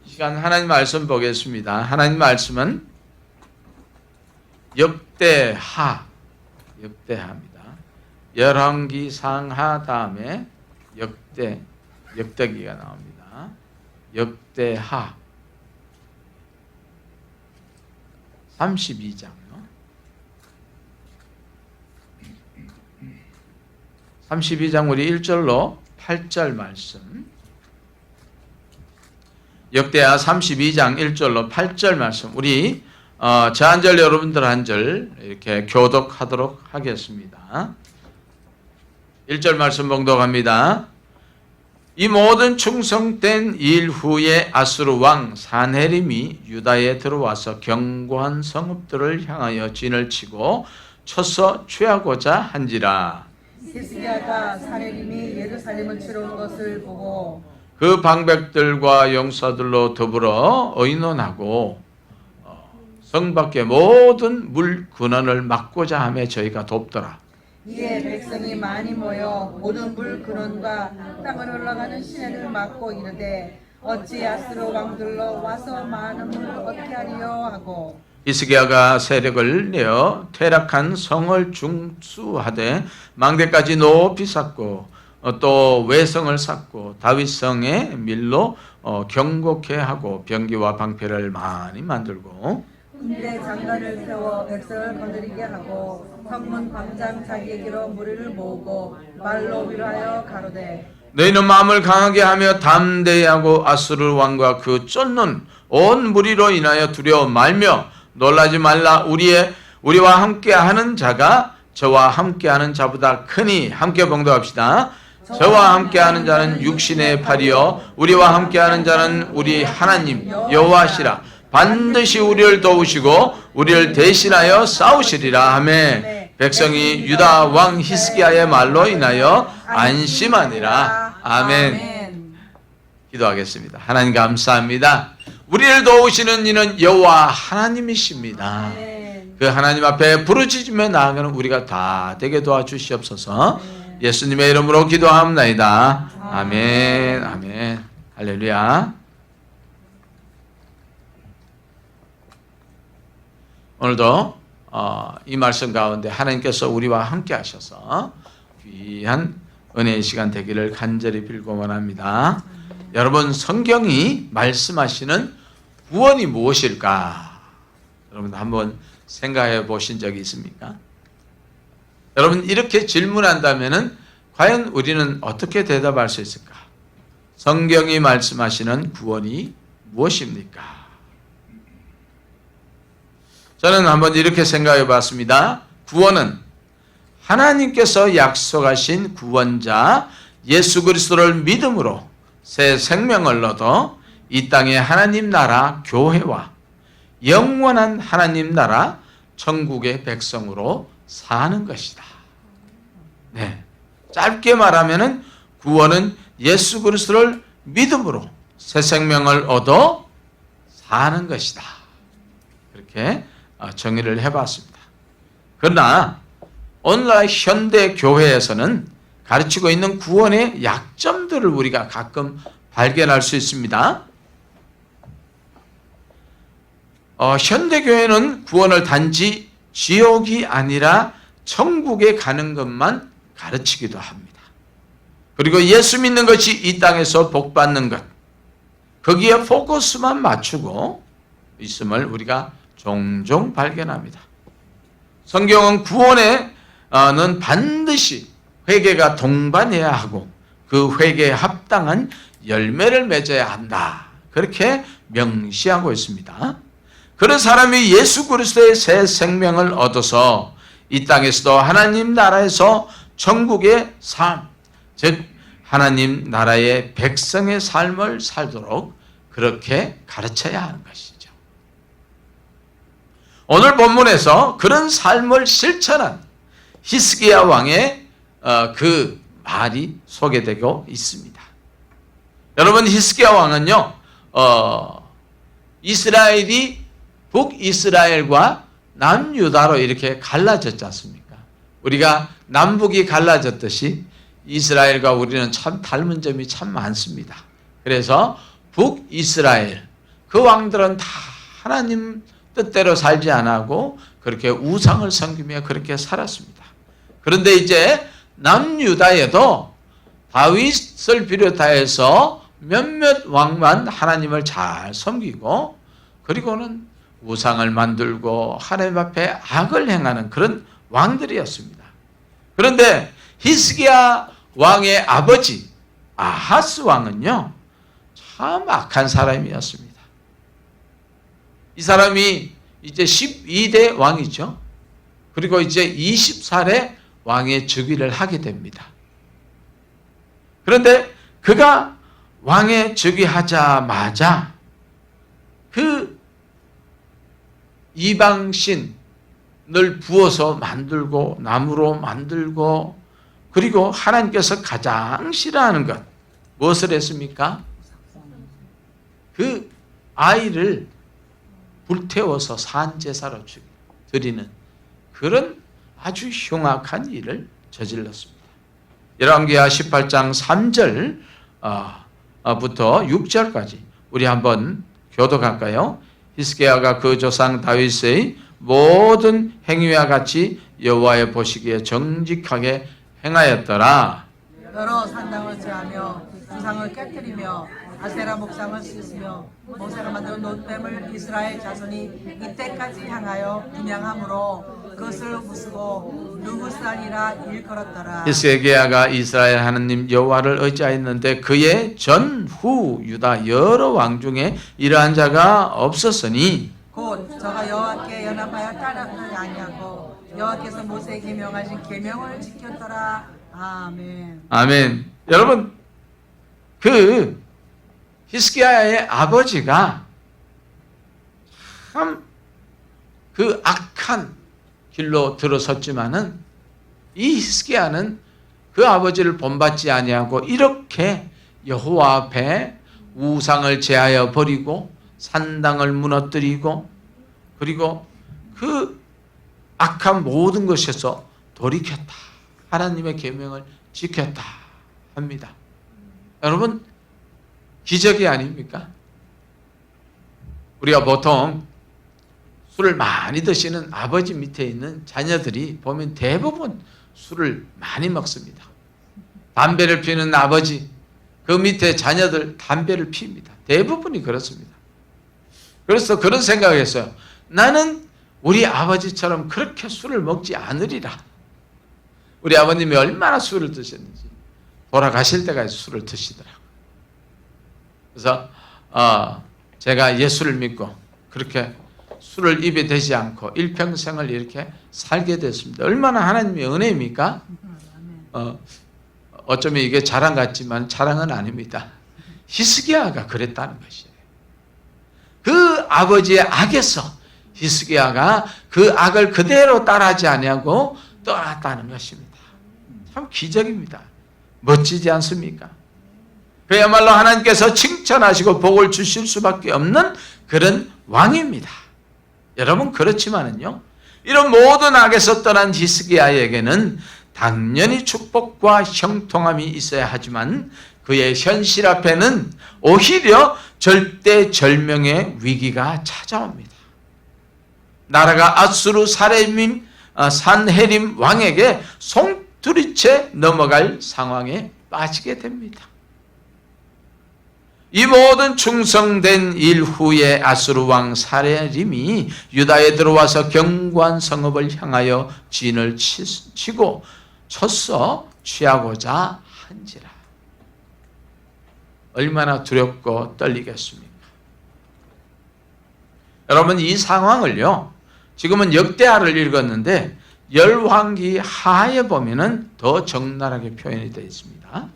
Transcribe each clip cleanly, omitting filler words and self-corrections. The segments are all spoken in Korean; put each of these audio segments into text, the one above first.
이 시간 하나님 말씀 보겠습니다. 하나님 말씀은 역대하입니다. 열왕기 상하 다음에 역대기가 나옵니다. 역대하 32장요. 32장 우리 1절로 8절 말씀. 역대하 32장 1절로 8절 말씀. 우리 저 한 절 여러분들 한 절 이렇게 교독하도록 하겠습니다. 1절 말씀 봉독합니다. 이 모든 충성된 일 후에 아수르 왕 산헤립이 유다에 들어와서 견고한 성읍들을 향하여 진을 치고 쳐서 취하고자 한지라. 히스기야가 산헤립이 예루살렘을 치러 온 것을 보고 그 방백들과 용사들로 더불어 의논하고 성 밖의 모든 물 근원을 막고자 하며 저희가 돕더라. 이에 백성이 많이 모여 모든 물 근원과 땅을 흘러가는 시내를 막고 이르되 어찌 아수르 왕들로 와서 많은 물을 얻게 하리요 하고 히스기야가 세력을 내어 퇴락한 성을 중수하되 망대까지 높이 쌓고 또 외성을 쌓고 다윗성의 밀로 경곡해 하고 병기와 방패를 많이 만들고 군대 장관을 세워 백성을 거느리게 하고 성문 광장 자기에게로 무리를 모으고 말로 위로하여 가로되 너희는 마음을 강하게 하며 담대히 하고 아수르 왕과 그 쫓는 온 무리로 인하여 두려워 말며 놀라지 말라. 우리와 함께하는 자가 저와 함께하는 자보다 크니. 함께 봉독합시다. 저와 함께하는 자는 육신의 팔이요 우리와 함께하는 자는 우리 하나님 여호와시라. 반드시 우리를 도우시고 우리를 대신하여 싸우시리라 하매 백성이 유다 왕 히스기야의 말로 인하여 안심하니라. 아멘. 기도하겠습니다. 하나님 감사합니다. 우리를 도우시는 이는 여호와 하나님이십니다. 그 하나님 앞에 부르짖으며 나아가는 우리가 다 되게 도와주시옵소서. 예수님의 이름으로 기도합나이다. 아멘. 아멘. 할렐루야. 오늘도 이 말씀 가운데 하나님께서 우리와 함께 하셔서 귀한 은혜의 시간 되기를 간절히 빌고 원합니다. 여러분, 성경이 말씀하시는 구원이 무엇일까? 여러분 한번 생각해 보신 적이 있습니까? 여러분, 이렇게 질문한다면은 과연 우리는 어떻게 대답할 수 있을까? 성경이 말씀하시는 구원이 무엇입니까? 저는 한번 이렇게 생각해 봤습니다. 구원은 하나님께서 약속하신 구원자 예수 그리스도를 믿음으로 새 생명을 얻어 이 땅의 하나님 나라 교회와 영원한 하나님 나라 천국의 백성으로 사는 것이다. 네. 짧게 말하면은 구원은 예수 그리스도를 믿음으로 새 생명을 얻어 사는 것이다. 그렇게 정의를 해봤습니다. 그러나 오늘날 현대 교회에서는 가르치고 있는 구원의 약점들을 우리가 가끔 발견할 수 있습니다. 현대 교회는 구원을 단지 지옥이 아니라 천국에 가는 것만 가르치기도 합니다. 그리고 예수 믿는 것이 이 땅에서 복 받는 것, 거기에 포커스만 맞추고 있음을 우리가 종종 발견합니다. 성경은 구원에는 반드시 회개가 동반해야 하고 그 회개에 합당한 열매를 맺어야 한다. 그렇게 명시하고 있습니다. 그런 사람이 예수 그리스도의 새 생명을 얻어서 이 땅에서도 하나님 나라에서 천국의 삶, 즉 하나님 나라의 백성의 삶을 살도록 그렇게 가르쳐야 하는 것이죠. 오늘 본문에서 그런 삶을 실천한 히스기야 왕의 그 말이 소개되고 있습니다. 여러분, 히스기야 왕은요, 이스라엘이 북이스라엘과 남유다로 이렇게 갈라졌지 않습니까? 우리가 남북이 갈라졌듯이 이스라엘과 우리는 참 닮은 점이 참 많습니다. 그래서 북이스라엘, 그 왕들은 다 하나님 뜻대로 살지 않고 그렇게 우상을 섬기며 그렇게 살았습니다. 그런데 이제 남유다에도 다윗을 비롯하여서 몇몇 왕만 하나님을 잘 섬기고 그리고는 우상을 만들고 하나님 앞에 악을 행하는 그런 왕들이었습니다. 그런데 히스기야 왕의 아버지 아하스 왕은요, 참 악한 사람이었습니다. 이 사람이 이제 12대 왕이죠. 그리고 이제 20살에 왕의 즉위를 하게 됩니다. 그런데 그가 왕에 즉위하자마자 그 이방신을 부어서 만들고 나무로 만들고 그리고 하나님께서 가장 싫어하는 것 무엇을 했습니까? 그 아이를 불태워서 산제사로 드리는 그런 아주 흉악한 일을 저질렀습니다. 열왕기하 18장 3절부터 6절까지 우리 한번 교독할까요? 히스기야가 그 조상 다윗의 모든 행위와 같이 여호와의 보시기에 정직하게 행하였더라. 여러 산당을 제하며 우상을 깨뜨리며 아세라 목상을 씻으며 모세로 만든 노뱀을 이스라엘 자손이 이때까지 향하여 분양함으로 그것을 부수고 누구산이라 일컬었더라. 히스기야가 이스라엘 하나님 여호와를 의지하였는데 그의 전후 유다 여러 왕 중에 이러한 자가 없었으니 곧 저가 여호와께 연합하여 따르지 아니하고 여호와께서 모세에게 명하신 계명을 지켰더라. 아멘. 아멘. 여러분 그 히스기야의 아버지가 참 그 악한 길로 들어섰지만은 이 히스기야는 그 아버지를 본받지 아니하고 이렇게 여호와 앞에 우상을 제하여 버리고 산당을 무너뜨리고 그리고 그 악한 모든 것에서 돌이켰다. 하나님의 계명을 지켰다 합니다. 여러분 기적이 아닙니까? 우리가 보통 술을 많이 드시는 아버지 밑에 있는 자녀들이 보면 대부분 술을 많이 먹습니다. 담배를 피우는 아버지 그 밑에 자녀들 담배를 피웁니다. 대부분이 그렇습니다. 그래서 그런 생각을 했어요. 나는 우리 아버지처럼 그렇게 술을 먹지 않으리라. 우리 아버님이 얼마나 술을 드셨는지 돌아가실 때까지 술을 드시더라고요. 그래서 제가 예수를 믿고 그렇게 술을 입에 대지 않고 일평생을 이렇게 살게 됐습니다. 얼마나 하나님의 은혜입니까? 어쩌면 이게 자랑 같지만 자랑은 아닙니다. 히스기야가 그랬다는 것이에요. 그 아버지의 악에서 히스기야가 그 악을 그대로 따라하지 아니하고 떠났다는 것입니다. 참 기적입니다. 멋지지 않습니까? 그야말로 하나님께서 칭찬하시고 복을 주실 수밖에 없는 그런 왕입니다. 여러분 그렇지만은요, 이런 모든 악에서 떠난 히스기야에게는 당연히 축복과 형통함이 있어야 하지만 그의 현실 앞에는 오히려 절대절명의 위기가 찾아옵니다. 나라가 아수르 산헤림 왕에게 송두리째 넘어갈 상황에 빠지게 됩니다. 이 모든 충성된 일 후에 아수르 왕 산헤림이 유다에 들어와서 견고한 성읍을 향하여 진을 치고 쳤어 취하고자 한지라. 얼마나 두렵고 떨리겠습니까? 여러분 이 상황을요, 지금은 역대하를 읽었는데 열왕기 하에 보면은 더 적나라하게 표현이 되어 있습니다.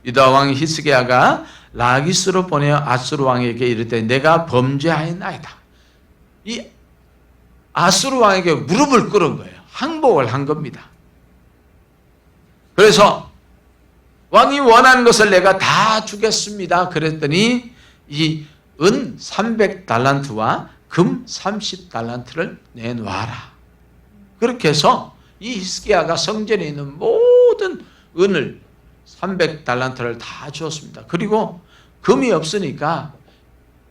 유다 왕 히스기야가 라기스로 보내어 아수르 왕에게 이르되 내가 범죄하였나이다. 이 아수르 왕에게 무릎을 꿇은 거예요. 항복을 한 겁니다. 그래서 왕이 원하는 것을 내가 다 주겠습니다. 그랬더니 이 은 300달란트와 금 30달란트를 내놓아라. 그렇게 해서 이 히스기야가 성전에 있는 모든 은을 300달란트를 다 주었습니다. 그리고 금이 없으니까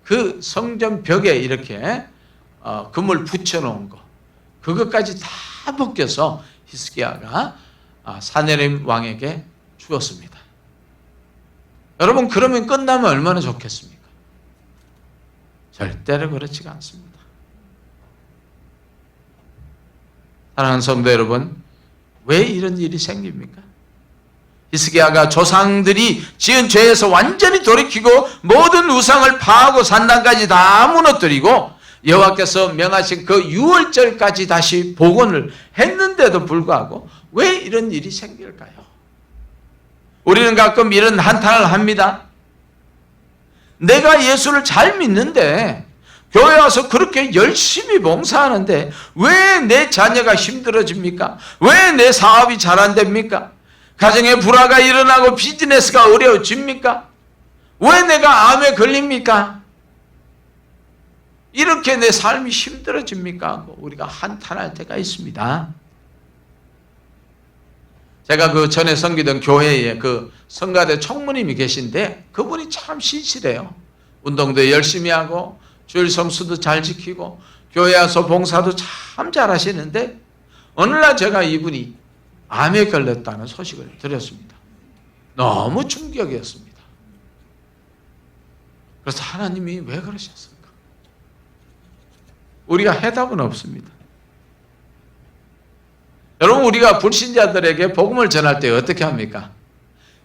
그 성전 벽에 이렇게 금을 붙여놓은 거, 그것까지 다 벗겨서 히스기야가 사네립 왕에게 주었습니다. 여러분, 그러면 끝나면 얼마나 좋겠습니까? 절대로 그렇지가 않습니다. 사랑하는 성도 여러분, 왜 이런 일이 생깁니까? 히스기야가 조상들이 지은 죄에서 완전히 돌이키고 모든 우상을 파하고 산당까지 다 무너뜨리고 여호와께서 명하신 그 유월절까지 다시 복원을 했는데도 불구하고 왜 이런 일이 생길까요? 우리는 가끔 이런 한탄을 합니다. 내가 예수를 잘 믿는데, 교회 와서 그렇게 열심히 봉사하는데 왜 내 자녀가 힘들어집니까? 왜 내 사업이 잘 안 됩니까? 가정에 불화가 일어나고 비즈니스가 어려워집니까? 왜 내가 암에 걸립니까? 이렇게 내 삶이 힘들어집니까? 하고 우리가 한탄할 때가 있습니다. 제가 그 전에 섬기던 교회에 그 성가대 총무님이 계신데 그분이 참 신실해요. 운동도 열심히 하고 주일 성수도 잘 지키고 교회 와서 봉사도 참 잘하시는데 어느 날 제가 이분이 암에 걸렸다는 소식을 들었습니다. 너무 충격이었습니다. 그래서 하나님이 왜 그러셨을까? 우리가 해답은 없습니다. 여러분, 우리가 불신자들에게 복음을 전할 때 어떻게 합니까?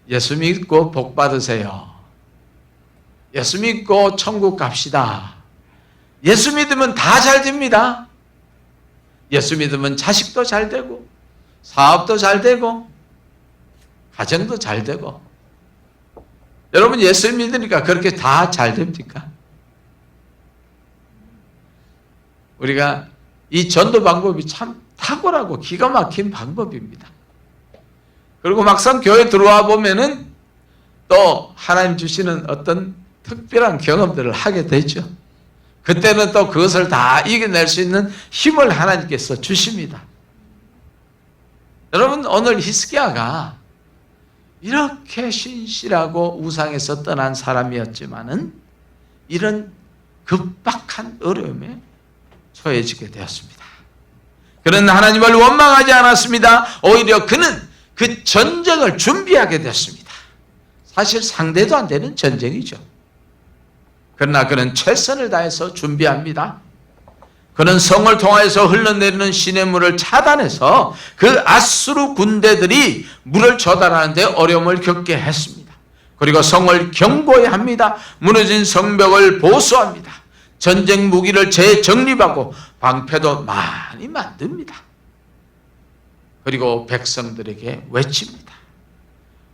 예수 믿고 복 받으세요. 예수 믿고 천국 갑시다. 예수 믿으면 다 잘 됩니다. 예수 믿으면 자식도 잘 되고 사업도 잘 되고 가정도 잘 되고. 여러분, 예수 믿으니까 그렇게 다 잘 됩니까? 우리가 이 전도 방법이 참 탁월하고 기가 막힌 방법입니다. 그리고 막상 교회 들어와 보면은 또 하나님 주시는 어떤 특별한 경험들을 하게 되죠. 그때는 또 그것을 다 이겨낼 수 있는 힘을 하나님께서 주십니다. 여러분, 오늘 히스기야가 이렇게 신실하고 우상에서 떠난 사람이었지만은 이런 급박한 어려움에 처해지게 되었습니다. 그는 하나님을 원망하지 않았습니다. 오히려 그는 그 전쟁을 준비하게 됐습니다. 사실 상대도 안 되는 전쟁이죠. 그러나 그는 최선을 다해서 준비합니다. 그는 성을 통하여서 흘러내리는 시냇물을 차단해서 그 아수르 군대들이 물을 조달하는데 어려움을 겪게 했습니다. 그리고 성을 견고히 합니다. 무너진 성벽을 보수합니다. 전쟁 무기를 재정립하고 방패도 많이 만듭니다. 그리고 백성들에게 외칩니다.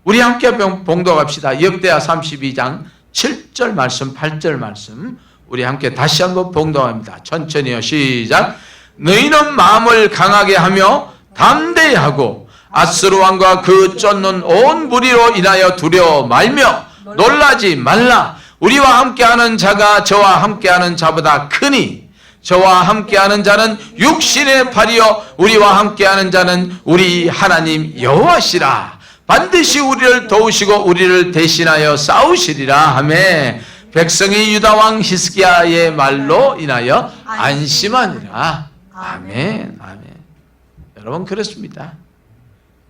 우리 함께 봉독합시다. 역대하 32장 7절 말씀, 8절 말씀 우리 함께 다시 한번 봉독합니다. 천천히요. 시작. 너희는 마음을 강하게 하며 담대히 하고 아수르 왕과 그 쫓는 온 무리로 인하여 두려워 말며 놀라지 말라. 우리와 함께하는 자가 저와 함께하는 자보다 크니 저와 함께하는 자는 육신의 팔이요 우리와 함께하는 자는 우리 하나님 여호와시라. 반드시 우리를 도우시고 우리를 대신하여 싸우시리라 하매 백성이 유다 왕 히스기야의 말로 인하여 안심하니라. 아멘. 아멘. 여러분, 그렇습니다.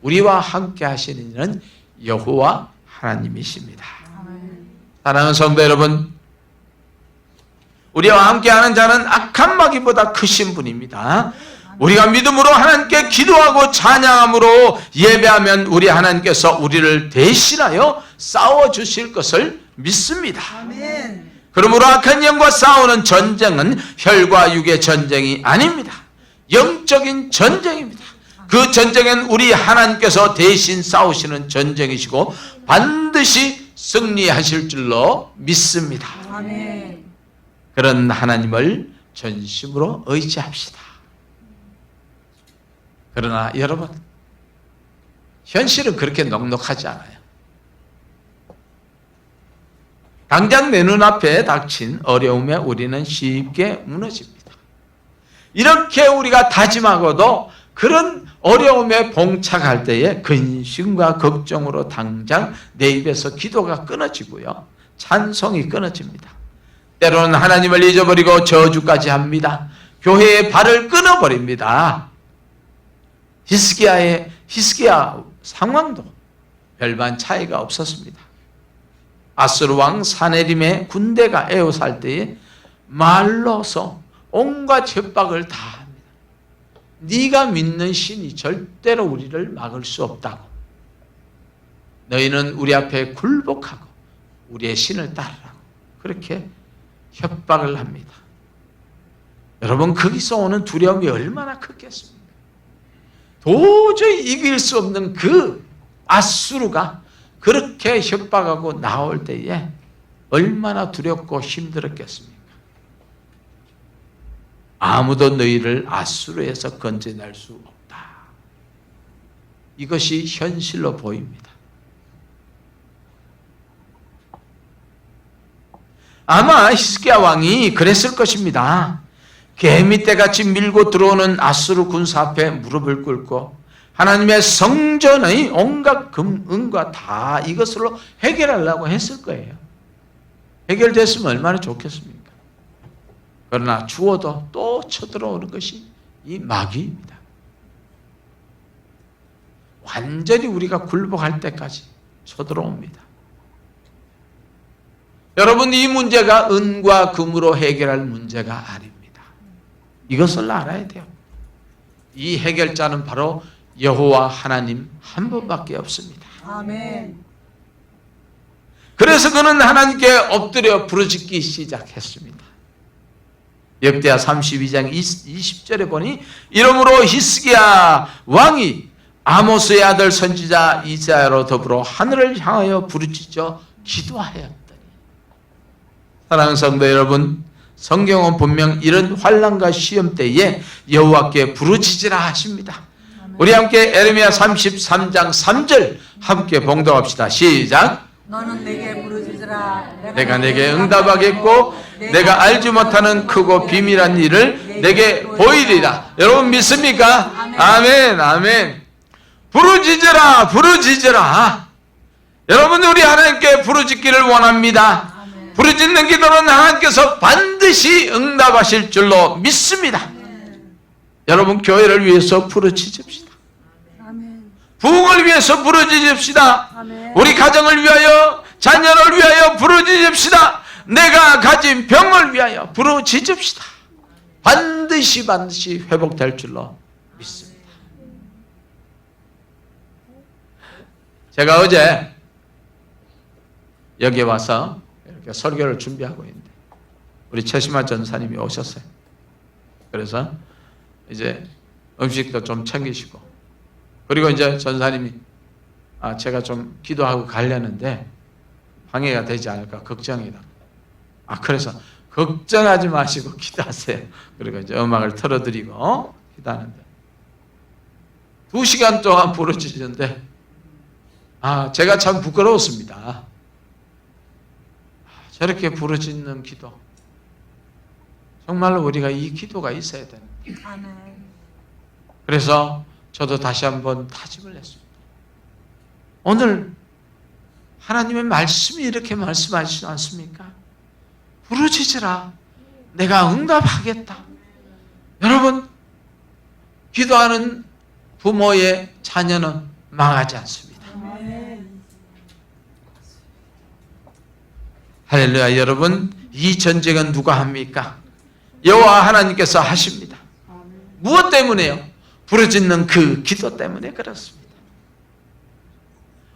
우리와 함께 하시는 이는 여호와 하나님이십니다. 사랑하는 성도 여러분, 우리와 함께하는 자는 악한 마귀보다 크신 분입니다. 우리가 믿음으로 하나님께 기도하고 찬양함으로 예배하면 우리 하나님께서 우리를 대신하여 싸워주실 것을 믿습니다. 아멘. 그러므로 악한 영과 싸우는 전쟁은 혈과 육의 전쟁이 아닙니다. 영적인 전쟁입니다. 그 전쟁은 우리 하나님께서 대신 싸우시는 전쟁이시고 반드시 승리하실 줄로 믿습니다. 아멘. 그런 하나님을 전심으로 의지합시다. 그러나 여러분, 현실은 그렇게 넉넉하지 않아요. 당장 내 눈앞에 닥친 어려움에 우리는 쉽게 무너집니다. 이렇게 우리가 다짐하고도 그런 어려움에 봉착할 때에 근심과 걱정으로 당장 내 입에서 기도가 끊어지고요. 찬송이 끊어집니다. 때로는 하나님을 잊어버리고 저주까지 합니다. 교회의 발을 끊어버립니다. 히스기야 상황도 별반 차이가 없었습니다. 아수르 왕 사네림의 군대가 에워쌀 때에 말로서 온갖 협박을 다 합니다. 네가 믿는 신이 절대로 우리를 막을 수 없다고. 너희는 우리 앞에 굴복하고 우리의 신을 따르라고. 그렇게 협박을 합니다. 여러분, 거기서 오는 두려움이 얼마나 크겠습니까? 도저히 이길 수 없는 그 아수르가 그렇게 협박하고 나올 때에 얼마나 두렵고 힘들었겠습니까? 아무도 너희를 아수르에서 건져낼 수 없다. 이것이 현실로 보입니다. 아마 히스기야 왕이 그랬을 것입니다. 개미떼같이 밀고 들어오는 아수르 군사 앞에 무릎을 꿇고 하나님의 성전의 온갖 금은과 다 이것으로 해결하려고 했을 거예요. 해결됐으면 얼마나 좋겠습니까? 그러나 죽어도 또 쳐들어오는 것이 이 마귀입니다. 완전히 우리가 굴복할 때까지 쳐들어옵니다. 여러분, 이 문제가 은과 금으로 해결할 문제가 아닙니다. 이것을 알아야 돼요. 이 해결자는 바로 여호와 하나님 한 분밖에 없습니다. 아멘. 그래서 그는 하나님께 엎드려 부르짖기 시작했습니다. 역대하 32장 20절에 보니 이러므로 히스기야 왕이 아모스의 아들 선지자 이사야로 더불어 하늘을 향하여 부르짖어 기도하였더니. 사랑하는 성도 여러분, 성경은 분명 이런 환난과 시험 때에 여호와께 부르짖으라 하십니다. 우리 함께 에레미야 33장 3절 함께 봉독합시다. 시작. 너는 내게 부르짖으라. 내가 내게 응답하겠고 내가 알지 못하는 크고 비밀한 일을 내게 보이리라. 여러분 믿습니까? 아멘, 아멘. 부르짖으라, 부르짖으라. 여러분, 우리 하나님께 부르짖기를 원합니다. 부르짖는 기도는 하나님께서 반드시 응답하실 줄로 믿습니다. 여러분, 교회를 위해서 부르짖읍시다. 부흥을 위해서 부르짖읍시다. 우리 가정을 위하여, 자녀를 위하여 부르짖읍시다. 내가 가진 병을 위하여 부르짖읍시다. 반드시 회복될 줄로 믿습니다. 제가 어제 여기 와서 이렇게 설교를 준비하고 있는데 우리 최심화 전사님이 오셨어요. 그래서 이제 음식도 좀 챙기시고, 그리고 이제 전사님이 제가 좀 기도하고 가려는데 방해가 되지 않을까 걱정이다. 그래서 걱정하지 마시고 기도하세요. 그리고 이제 음악을 틀어드리고 기도하는데 2시간 동안 부르짖는데 제가 참 부끄러웠습니다. 저렇게 부르짖는 기도, 정말로 우리가 이 기도가 있어야 됩니다. 그래서 저도 다시 한번 다짐을 했습니다. 오늘 하나님의 말씀이 이렇게 말씀하시지 않습니까? 부르짖으라, 내가 응답하겠다. 여러분, 기도하는 부모의 자녀는 망하지 않습니다. 할렐루야. 여러분, 이 전쟁은 누가 합니까? 여호와 하나님께서 하십니다. 무엇 때문에요? 부르짖는 그 기도 때문에 그렇습니다.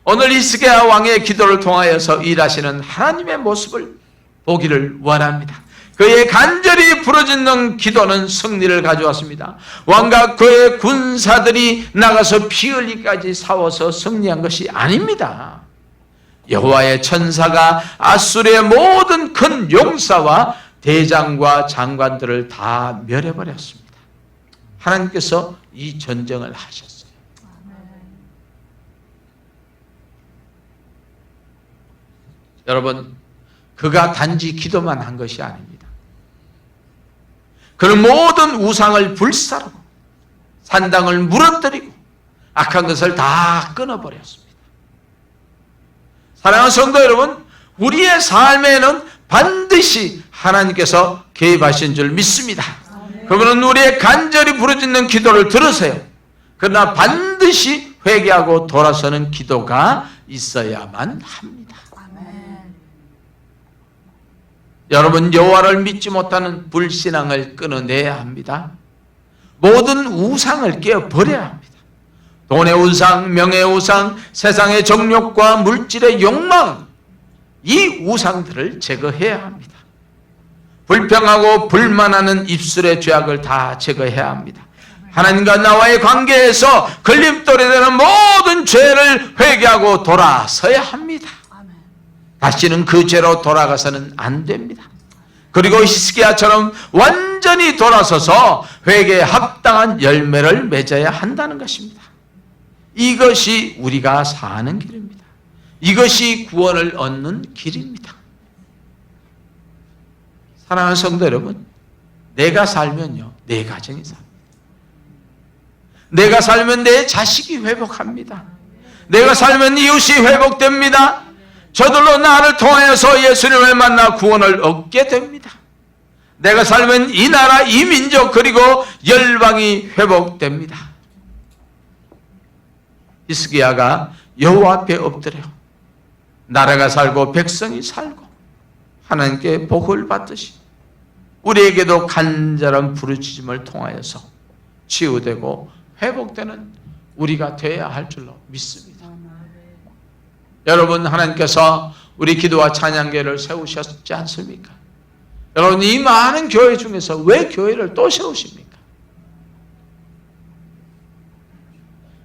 오늘 히스기야 왕의 기도를 통하여서 일하시는 하나님의 모습을 보기를 원합니다. 그의 간절히 부르짖는 기도는 승리를 가져왔습니다. 왕과 그의 군사들이 나가서 피 흘리기까지 싸워서 승리한 것이 아닙니다. 여호와의 천사가 아수르의 모든 큰 용사와 대장과 장관들을 다 멸해버렸습니다. 하나님께서 이 전쟁을 하셨어요. 여러분, 그가 단지 기도만 한 것이 아닙니다. 그는 모든 우상을 불사르고 산당을 무너뜨리고 악한 것을 다 끊어버렸습니다. 사랑하는 성도 여러분, 우리의 삶에는 반드시 하나님께서 개입하신 줄 믿습니다. 그분은 우리의 간절히 부르짖는 기도를 들으세요. 그러나 반드시 회개하고 돌아서는 기도가 있어야만 합니다. 여러분, 여호와를 믿지 못하는 불신앙을 끊어내야 합니다. 모든 우상을 깨어버려야 합니다. 돈의 우상, 명예의 우상, 세상의 정욕과 물질의 욕망, 이 우상들을 제거해야 합니다. 불평하고 불만하는 입술의 죄악을 다 제거해야 합니다. 하나님과 나와의 관계에서 걸림돌이 되는 모든 죄를 회개하고 돌아서야 합니다. 다시는 그 죄로 돌아가서는 안 됩니다. 그리고 히스기야처럼 완전히 돌아서서 회개에 합당한 열매를 맺어야 한다는 것입니다. 이것이 우리가 사는 길입니다. 이것이 구원을 얻는 길입니다. 사랑하는 성도 여러분, 내가 살면요, 내 가정이 삽니다. 내가 살면 내 자식이 회복합니다. 내가 살면 이웃이 회복됩니다. 저들로 나를 통하여서 예수님을 만나 구원을 얻게 됩니다. 내가 살면 이 나라, 이 민족, 그리고 열방이 회복됩니다. 히스기야가 여호와 앞에 엎드려 나라가 살고 백성이 살고 하나님께 복을 받듯이 우리에게도 간절한 부르짖음을 통하여서 치유되고 회복되는 우리가 되어야 할 줄로 믿습니다. 여러분, 하나님께서 우리 기도와 찬양교회를 세우셨지 않습니까? 여러분, 이 많은 교회 중에서 왜 교회를 또 세우십니까?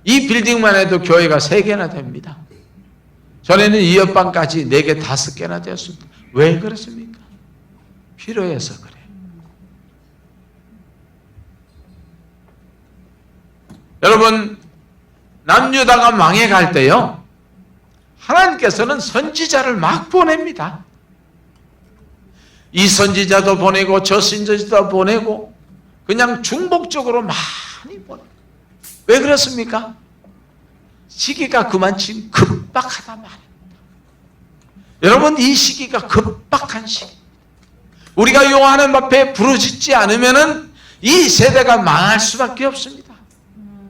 이 빌딩만 해도 교회가 3개나 됩니다. 전에는 이 옆방까지 4개, 5개나 되었습니다. 왜 그렇습니까? 필요해서 그래요. 여러분, 남유다가 망해갈 때요, 하나님께서는 선지자를 막 보냅니다. 이 선지자도 보내고 저 선지자도 보내고 그냥 중복적으로 많이 보내요. 왜 그렇습니까? 시기가 그만큼 급박하다 말입니다. 여러분, 이 시기가 급박한 시기. 우리가 요 하나님 앞에 부르짖지 않으면은 이 세대가 망할 수밖에 없습니다.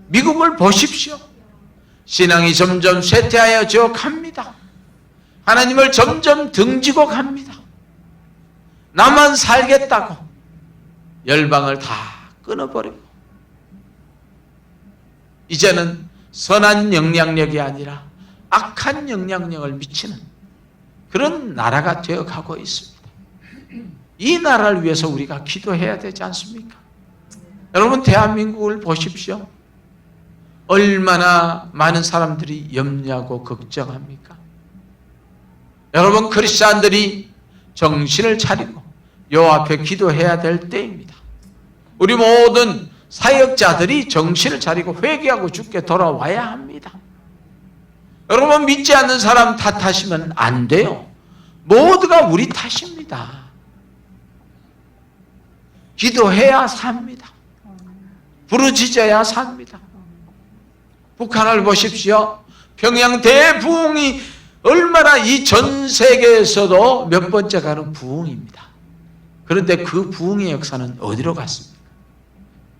미국을 보십시오. 신앙이 점점 쇠퇴하여 갑니다. 하나님을 점점 등지고 갑니다. 나만 살겠다고 열방을 다 끊어버리고 이제는 선한 영향력이 아니라 악한 영향력을 미치는 그런 나라가 되어가고 있습니다. 이 나라를 위해서 우리가 기도해야 되지 않습니까? 여러분, 대한민국을 보십시오. 얼마나 많은 사람들이 염려하고 걱정합니까? 여러분, 크리스찬들이 정신을 차리고 요 앞에 기도해야 될 때입니다. 우리 모든 사역자들이 정신을 차리고 회개하고 주께 돌아와야 합니다. 여러분, 믿지 않는 사람 탓하시면 안 돼요. 모두가 우리 탓입니다. 기도해야 삽니다. 부르짖어야 삽니다. 북한을 보십시오. 평양 대부흥이 얼마나 이 전 세계에서도 몇 번째 가는 부흥입니다. 그런데 그 부흥의 역사는 어디로 갔습니까?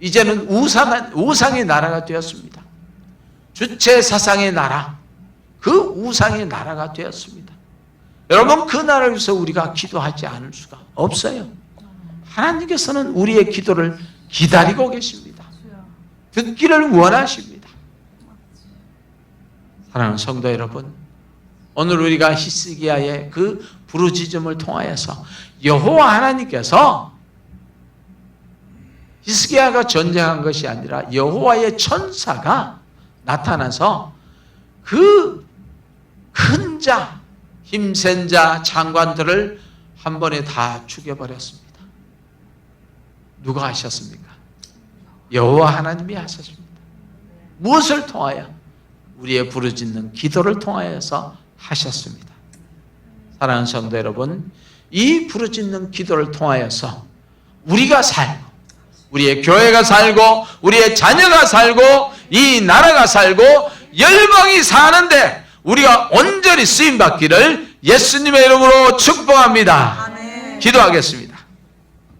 이제는 우상의 나라가 되었습니다. 주체 사상의 나라, 그 우상의 나라가 되었습니다. 여러분, 그 나라를 위해서 우리가 기도하지 않을 수가 없어요. 하나님께서는 우리의 기도를 기다리고 계십니다. 듣기를 원하십니다. 사랑하는 성도 여러분, 오늘 우리가 히스기야의 그 부르짖음을 통하여서 여호와 하나님께서 히스기야가 전쟁한 것이 아니라 여호와의 천사가 나타나서 그 큰 자, 힘센 자, 장관들을 한 번에 다 죽여버렸습니다. 누가 하셨습니까? 여호와 하나님이 하셨습니다. 무엇을 통하여? 우리의 부르짖는 기도를 통하여서 하셨습니다. 사랑하는 성도 여러분, 이 부르짖는 기도를 통하여서 우리가 살고 우리의 교회가 살고 우리의 자녀가 살고 이 나라가 살고 열방이 사는데 우리가 온전히 쓰임받기를 예수님의 이름으로 축복합니다. 아멘. 기도하겠습니다.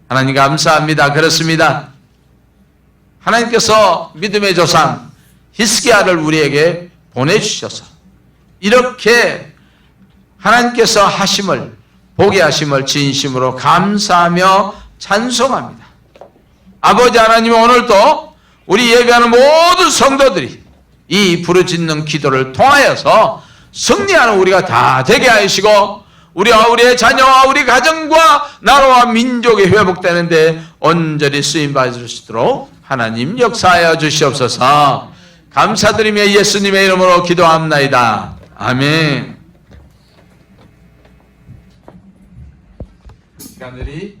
하나님 감사합니다. 그렇습니다. 하나님께서 믿음의 조상 히스기야를 우리에게 보내주셔서 이렇게 하나님께서 하심을, 보게 하심을 진심으로 감사하며 찬송합니다. 아버지 하나님, 오늘도 우리 예배하는 모든 성도들이 이 부르짖는 기도를 통하여서 승리하는 우리가 다 되게 하시고 우리와 우리의 자녀와 우리 가정과 나라와 민족이 회복되는데 온전히 쓰임받을 수 있도록 하나님 역사하여 주시옵소서. 감사드리며 예수님의 이름으로 기도합나이다. 아멘. 하늘이